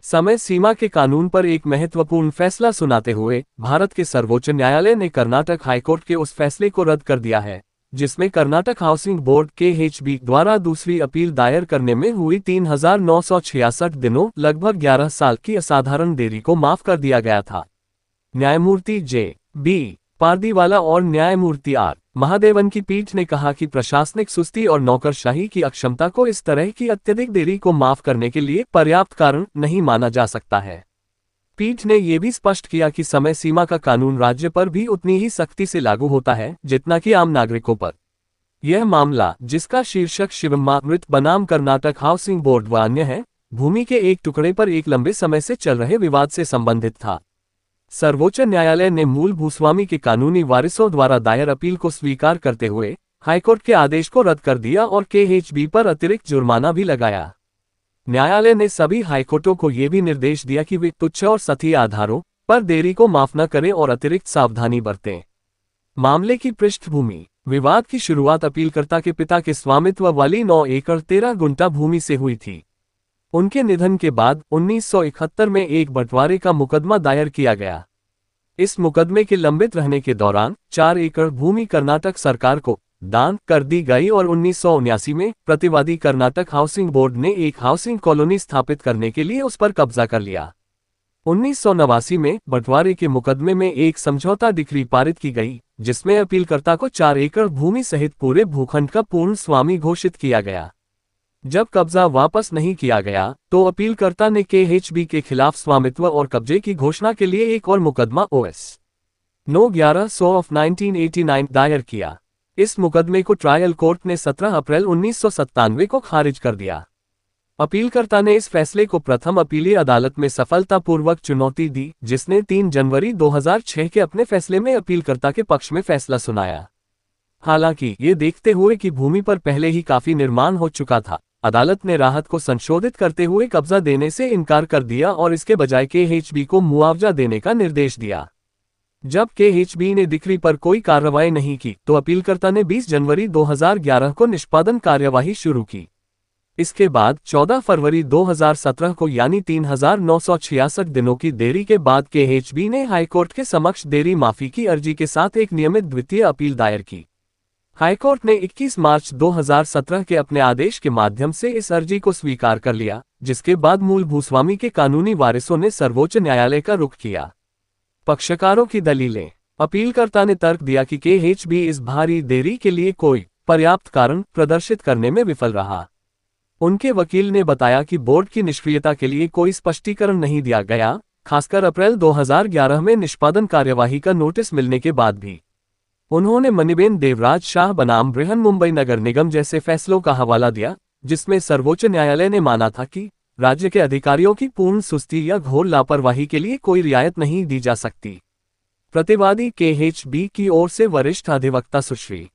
समय सीमा के कानून पर एक महत्वपूर्ण फैसला सुनाते हुए भारत के सर्वोच्च न्यायालय ने कर्नाटक हाईकोर्ट के उस फैसले को रद्द कर दिया है, जिसमें कर्नाटक हाउसिंग बोर्ड (KHB) द्वारा दूसरी अपील दायर करने में हुई 3,966 दिनों लगभग 11 साल की असाधारण देरी को माफ कर दिया गया था। न्यायमूर्ति J.B. पारदीवाला और न्यायमूर्ति R. महादेवन की पीठ ने कहा कि प्रशासनिक सुस्ती और नौकरशाही की अक्षमता को इस तरह की अत्यधिक देरी को माफ करने के लिए पर्याप्त कारण नहीं माना जा सकता है। पीठ ने यह भी स्पष्ट किया कि समय सीमा का कानून राज्य पर भी उतनी ही सख्ती से लागू होता है जितना कि आम नागरिकों पर। यह मामला, जिसका शीर्षक शिवमृत बनाम कर्नाटक हाउसिंग बोर्ड व अन्य है, भूमि के एक टुकड़े पर एक लंबे समय से चल रहे विवाद से संबंधित था। सर्वोच्च न्यायालय ने मूल भूस्वामी के कानूनी वारिसों द्वारा दायर अपील को स्वीकार करते हुए हाईकोर्ट के आदेश को रद्द कर दिया और KHB पर अतिरिक्त जुर्माना भी लगाया। न्यायालय ने सभी हाईकोर्टों को यह भी निर्देश दिया कि वे तुच्छ और सतही आधारों पर देरी को माफ न करें और अतिरिक्त सावधानी बरतें। मामले की पृष्ठभूमि: विवाद की शुरुआत अपीलकर्ता के पिता के स्वामित्व वाली 9 एकड़ 13 गुंठा भूमि से हुई थी। उनके निधन के बाद 1971 में एक बंटवारे का मुकदमा दायर किया गया। इस मुकदमे के लंबित रहने के दौरान 4 एकड़ भूमि कर्नाटक सरकार को दान कर दी गई और 1979 में प्रतिवादी कर्नाटक हाउसिंग बोर्ड ने एक हाउसिंग कॉलोनी स्थापित करने के लिए उस पर कब्जा कर लिया। 1989 में बंटवारे के मुकदमे में एक समझौता डिक्री पारित की गई, जिसमें अपीलकर्ता को 4 एकड़ भूमि सहित पूरे भूखंड का पूर्ण स्वामी घोषित किया गया। जब कब्जा वापस नहीं किया गया तो अपीलकर्ता ने KHB के खिलाफ स्वामित्व और कब्जे की घोषणा के लिए एक और मुकदमा OS No. 1100/1989 दायर किया। इस मुकदमे को ट्रायल कोर्ट ने 17 अप्रैल 1997 को खारिज कर दिया। अपीलकर्ता ने इस फैसले को प्रथम अपीलीय अदालत में सफलतापूर्वक चुनौती दी, जिसने 3 जनवरी 2006 के अपने फैसले में अपीलकर्ता के पक्ष में फैसला सुनाया। हालांकि ये देखते हुए कि भूमि पर पहले ही काफी निर्माण हो चुका था, अदालत ने राहत को संशोधित करते हुए कब्जा देने से इनकार कर दिया और इसके बजाय KHB को मुआवजा देने का निर्देश दिया। जब KHB ने डिक्री पर कोई कार्रवाई नहीं की तो अपीलकर्ता ने 20 जनवरी 2011 को निष्पादन कार्यवाही शुरू की। इसके बाद 14 फरवरी 2017 को यानी 3,966 दिनों की देरी के बाद KHB ने हाईकोर्ट के समक्ष देरी माफी की अर्जी के साथ एक नियमित द्वितीय अपील दायर की। हाईकोर्ट ने 21 मार्च 2017 के अपने आदेश के माध्यम से इस अर्जी को स्वीकार कर लिया, जिसके बाद मूल भूस्वामी के कानूनी वारिसों ने सर्वोच्च न्यायालय का रुख किया। पक्षकारों की दलीलें: अपीलकर्ता ने तर्क दिया कि KHB इस भारी देरी के लिए कोई पर्याप्त कारण प्रदर्शित करने में विफल रहा। उनके वकील ने बताया कि बोर्ड की निष्क्रियता के लिए कोई स्पष्टीकरण नहीं दिया गया, खासकर अप्रैल 2011 में निष्पादन कार्यवाही का नोटिस मिलने के बाद भी। उन्होंने मणिबेन देवराज शाह बनाम बृहन्मुंबई नगर निगम जैसे फैसलों का हवाला दिया, जिसमें सर्वोच्च न्यायालय ने माना था कि राज्य के अधिकारियों की पूर्ण सुस्ती या घोर लापरवाही के लिए कोई रियायत नहीं दी जा सकती। प्रतिवादी KHB की ओर से वरिष्ठ अधिवक्ता सुश्री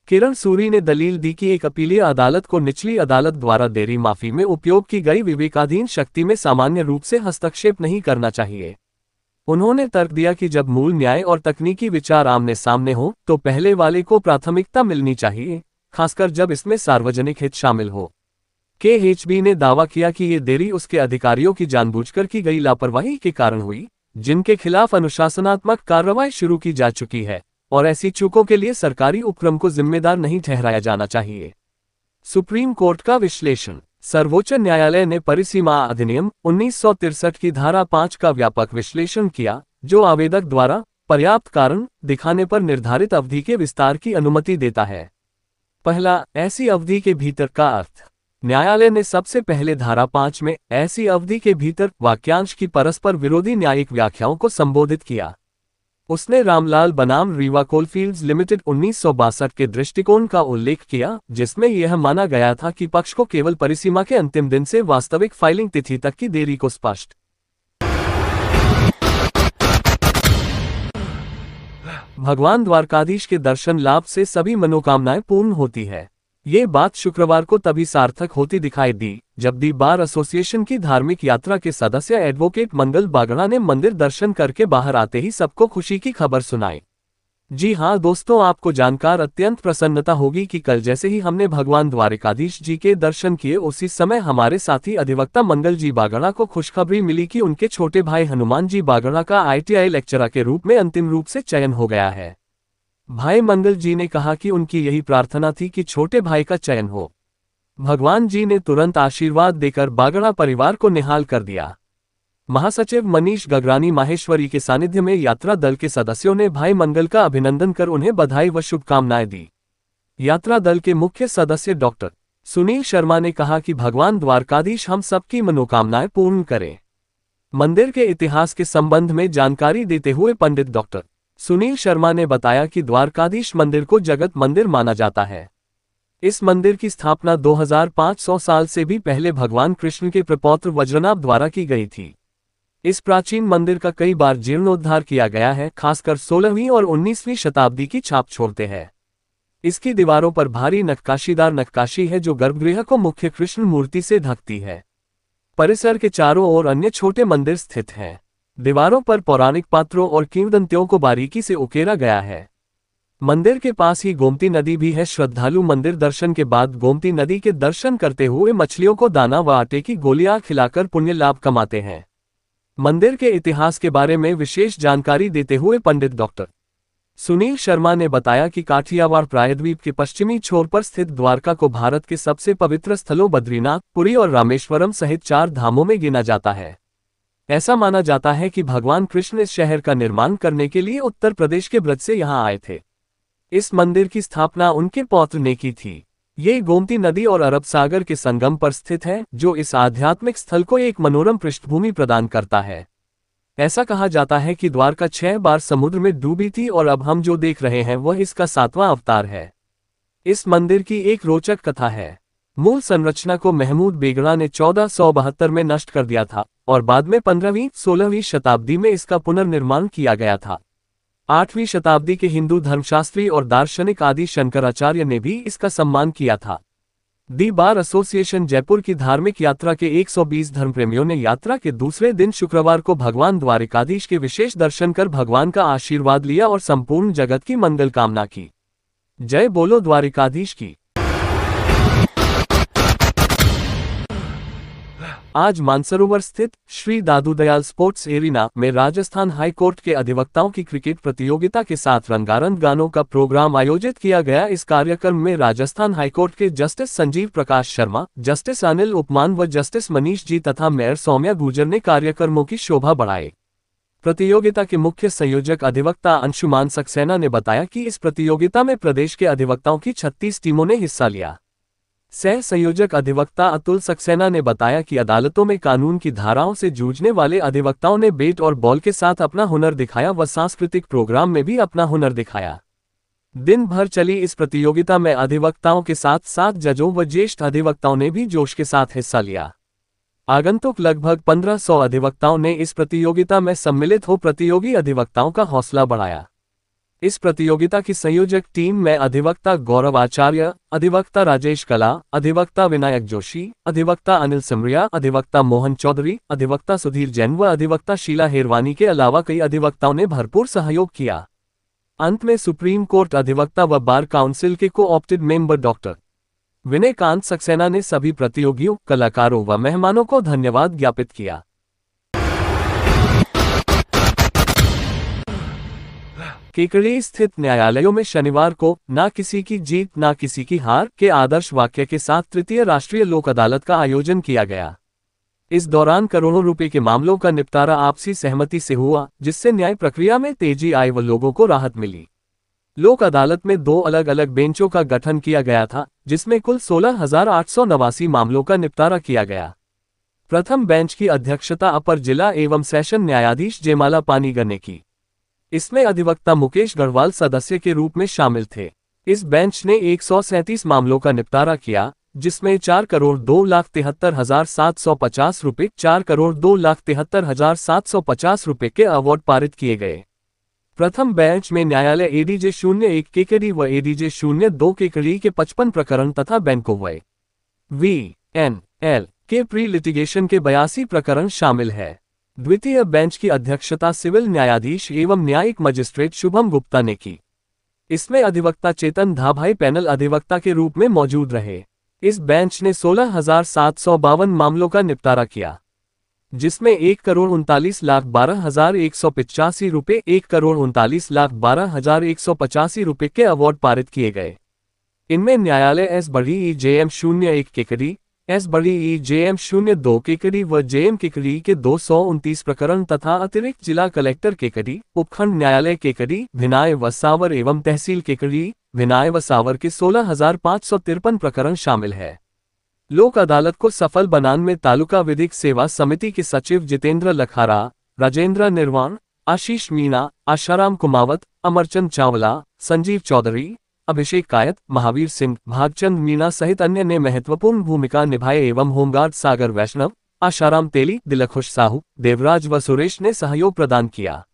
किरण सूरी ने दलील दी कि एक अपीलीय अदालत को निचली अदालत द्वारा देरी माफी में उपयोग की गई विवेकाधीन शक्ति में सामान्य रूप से हस्तक्षेप नहीं करना चाहिए। उन्होंने तर्क दिया कि जब मूल न्याय और तकनीकी विचार आमने सामने हो तो पहले वाले को प्राथमिकता मिलनी चाहिए, खासकर जब इसमें सार्वजनिक हित शामिल हो। KHB ने दावा किया कि ये देरी उसके अधिकारियों की जानबूझकर की गई लापरवाही के कारण हुई, जिनके खिलाफ अनुशासनात्मक कार्रवाई शुरू की जा चुकी है, और ऐसी चूकों के लिए सरकारी उपक्रम को जिम्मेदार नहीं ठहराया जाना चाहिए। सुप्रीम कोर्ट का विश्लेषण: सर्वोच्च न्यायालय ने परिसीमा अधिनियम 1963 की धारा 5 का व्यापक विश्लेषण किया, जो आवेदक द्वारा पर्याप्त कारण दिखाने पर निर्धारित अवधि के विस्तार की अनुमति देता है। पहला, ऐसी अवधि के भीतर का अर्थ। न्यायालय ने सबसे पहले धारा 5 में ऐसी अवधि के भीतर वाक्यांश की परस्पर विरोधी न्यायिक व्याख्याओं को संबोधित किया। उसने रामलाल बनाम रीवा कोलफील्ड्स लिमिटेड 1962 के दृष्टिकोण का उल्लेख किया, जिसमें यह माना गया था कि पक्ष को केवल परिसीमा के अंतिम दिन से वास्तविक फाइलिंग तिथि तक की देरी को स्पष्ट भगवान द्वारकाधीश के दर्शन लाभ से सभी मनोकामनाएं पूर्ण होती है। ये बात शुक्रवार को तभी सार्थक होती दिखाई दी जब दी बार एसोसिएशन की धार्मिक यात्रा के सदस्य एडवोकेट मंगल बागड़ा ने मंदिर दर्शन करके बाहर आते ही सबको खुशी की खबर सुनाई। जी हाँ दोस्तों, आपको जानकर अत्यंत प्रसन्नता होगी कि कल जैसे ही हमने भगवान द्वारिकाधीश जी के दर्शन किए, उसी समय हमारे साथी अधिवक्ता मंगल जी बागड़ा को खुशखबरी मिली कि उनके छोटे भाई हनुमान जी बागड़ा का ITI लेक्चरर के रूप में अंतिम रूप से चयन हो गया है। भाई मंगल जी ने कहा कि उनकी यही प्रार्थना थी कि छोटे भाई का चयन हो। भगवान जी ने तुरंत आशीर्वाद देकर बागड़ा परिवार को निहाल कर दिया। महासचिव मनीष गगरानी माहेश्वरी के सानिध्य में यात्रा दल के सदस्यों ने भाई मंगल का अभिनंदन कर उन्हें बधाई व शुभकामनाएं दी। यात्रा दल के मुख्य सदस्य डॉक्टर सुनील शर्मा ने कहा कि भगवान द्वारकाधीश हम सबकी मनोकामनाएं पूर्ण करें। मंदिर के इतिहास के संबंध में जानकारी देते हुए पंडित डॉक्टर सुनील शर्मा ने बताया कि द्वारकाधीश मंदिर को जगत मंदिर माना जाता है। इस मंदिर की स्थापना 2500 साल से भी पहले भगवान कृष्ण के प्रपौत्र वज्रनाभ द्वारा की गई थी। इस प्राचीन मंदिर का कई बार जीर्णोद्धार किया गया है, खासकर 16वीं और 19वीं शताब्दी की छाप छोड़ते हैं। इसकी दीवारों पर भारी नक्काशीदार नक्काशी है जो गर्भगृह को मुख्य कृष्ण मूर्ति से ढकती है। परिसर के चारों ओर अन्य छोटे मंदिर स्थित हैं। दीवारों पर पौराणिक पात्रों और किंवदंतियों को बारीकी से उकेरा गया है। मंदिर के पास ही गोमती नदी भी है। श्रद्धालु मंदिर दर्शन के बाद गोमती नदी के दर्शन करते हुए मछलियों को दाना व आटे की गोलियां खिलाकर पुण्य लाभ कमाते हैं। मंदिर के इतिहास के बारे में विशेष जानकारी देते हुए पंडित डॉक्टर सुनील शर्मा ने बताया कि काठियावाड़ प्रायद्वीप के पश्चिमी छोर पर स्थित द्वारका को भारत के सबसे पवित्र स्थलों बद्रीनाथ, पुरी और रामेश्वरम सहित 4 धामों में गिना जाता है। ऐसा माना जाता है कि भगवान कृष्ण इस शहर का निर्माण करने के लिए उत्तर प्रदेश के ब्रज से यहाँ आए थे। इस मंदिर की स्थापना उनके पौत्र ने की थी। ये गोमती नदी और अरब सागर के संगम पर स्थित है, जो इस आध्यात्मिक स्थल को एक मनोरम पृष्ठभूमि प्रदान करता है। ऐसा कहा जाता है कि द्वारका 6 बार समुद्र में डूबी थी और अब हम जो देख रहे हैं वह इसका 7वां अवतार है। इस मंदिर की एक रोचक कथा है। मूल संरचना को महमूद बेगड़ा ने 1472 में नष्ट कर दिया था और बाद में 15वीं-16वीं शताब्दी में इसका पुनर्निर्माण किया गया था। 8वीं शताब्दी के हिंदू धर्मशास्त्री और दार्शनिक आदि शंकराचार्य ने भी इसका सम्मान किया था। दी बार एसोसिएशन जयपुर की धार्मिक यात्रा के 120 धर्मप्रेमियों ने यात्रा के दूसरे दिन शुक्रवार को भगवान द्वारिकाधीश के विशेष दर्शन कर भगवान का आशीर्वाद लिया और संपूर्ण जगत की मंगल कामना की। जय बोलो द्वारिकाधीश की। आज मानसरोवर स्थित श्री दादूदयाल स्पोर्ट्स एरिना में राजस्थान हाई कोर्ट के अधिवक्ताओं की क्रिकेट प्रतियोगिता के साथ रंगारंग गानों का प्रोग्राम आयोजित किया गया। इस कार्यक्रम में राजस्थान हाईकोर्ट के जस्टिस संजीव प्रकाश शर्मा, जस्टिस अनिल उपमान व जस्टिस मनीष जी तथा मेयर सौम्या गुर्जर ने कार्यक्रमों की शोभा बढ़ाई। प्रतियोगिता के मुख्य संयोजक अधिवक्ता अंशुमान सक्सेना ने बताया कि इस प्रतियोगिता में प्रदेश के अधिवक्ताओं की 36 टीमों ने हिस्सा लिया। सह संयोजक अधिवक्ता अतुल सक्सेना ने बताया कि अदालतों में कानून की धाराओं से जूझने वाले अधिवक्ताओं ने बैट और बॉल के साथ अपना हुनर दिखाया व सांस्कृतिक प्रोग्राम में भी अपना हुनर दिखाया। दिन भर चली इस प्रतियोगिता में अधिवक्ताओं के साथ साथ जजों व ज्येष्ठ अधिवक्ताओं ने भी जोश के साथ हिस्सा लिया। आगंतुक लगभग 1500 अधिवक्ताओं ने इस प्रतियोगिता में सम्मिलित हो प्रतियोगी अधिवक्ताओं का हौसला बढ़ाया। इस प्रतियोगिता की संयोजक टीम में अधिवक्ता गौरव आचार्य, अधिवक्ता राजेश कला, अधिवक्ता विनायक जोशी, अधिवक्ता अनिल सिमरिया, अधिवक्ता मोहन चौधरी, अधिवक्ता सुधीर जैन व अधिवक्ता शीला हेरवानी के अलावा कई अधिवक्ताओं ने भरपूर सहयोग किया। अंत में सुप्रीम कोर्ट अधिवक्ता व बार काउंसिल के को-ऑप्टेड मेंबर डॉक्टर विनय कांत सक्सेना ने सभी प्रतियोगियों, कलाकारों व मेहमानों को धन्यवाद ज्ञापित किया। केकड़ी स्थित न्यायालयों में शनिवार को ना किसी की जीत ना किसी की हार के आदर्श वाक्य के साथ तृतीय राष्ट्रीय लोक अदालत का आयोजन किया गया। इस दौरान करोड़ों रुपए के मामलों का निपटारा आपसी सहमति से हुआ, जिससे न्याय प्रक्रिया में तेजी आई व लोगों को राहत मिली। लोक अदालत में 2 अलग अलग बेंचों का गठन किया गया था, जिसमें कुल 16,889 मामलों का निपटारा किया गया। प्रथम बेंच की अध्यक्षता अपर जिला एवं सेशन न्यायाधीश जयमाला पानीगर ने की। इसमें अधिवक्ता मुकेश गढ़वाल सदस्य के रूप में शामिल थे। इस बेंच ने 137 मामलों का निपटारा किया, जिसमें 4,02,73,750 रुपये, 4,02,73,750 रुपये के अवार्ड पारित किए गए। प्रथम बेंच में न्यायालय एडीजे 01 केकड़ी व एडीजे 02 केकड़ी के 55 प्रकरण तथा बैंकों VNL के प्री लिटिगेशन के 82 प्रकरण शामिल है। द्वितीय बेंच की अध्यक्षता सिविल न्यायाधीश एवं न्यायिक मजिस्ट्रेट शुभम गुप्ता ने की। इसमें अधिवक्ता चेतन धाभाई पैनल अधिवक्ता के रूप में मौजूद रहे। इस बेंच ने 16,752 मामलों का निपटारा किया, जिसमें 1,39,12,185 रुपये 1,39,12,185 रुपये के अवार्ड पारित किए गए। इनमें न्यायालय एस बड़ी JM 01 केकड़ी, एस बड़ी JM 02 केकड़ी व JM केकड़ी के 229 प्रकरण तथा अतिरिक्त जिला कलेक्टर केकड़ी, उपखंड न्यायालय केकड़ी, भिनाय व सावर एवं तहसील केकड़ी, भिनाय व सावर के 16,553 प्रकरण शामिल है। लोक अदालत को सफल बनाने में तालुका विधिक सेवा समिति के सचिव जितेंद्र लखारा, राजेंद्र निर्वाण, आशीष मीणा, आशाराम कुमावत, अमरचंद चावला, संजीव चौधरी, अभिषेक कायत, महावीर सिंह, भागचंद मीणा सहित अन्य ने महत्वपूर्ण भूमिका निभाई एवं होमगार्ड सागर वैष्णव, आशाराम तेली, दिलखुश साहू, देवराज व सुरेश ने सहयोग प्रदान किया।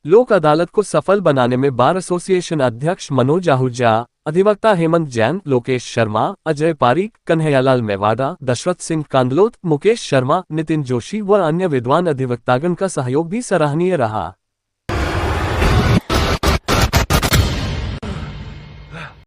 लोक अदालत को सफल बनाने में बार एसोसिएशन अध्यक्ष मनोज आहूजा, अधिवक्ता हेमंत जैन, लोकेश शर्मा, अजय पारीक, कन्हैयालाल मेवाड़ा, दशरथ सिंह कांदलोत, मुकेश शर्मा, नितिन जोशी व अन्य विद्वान अधिवक्तागण का सहयोग भी सराहनीय रहा।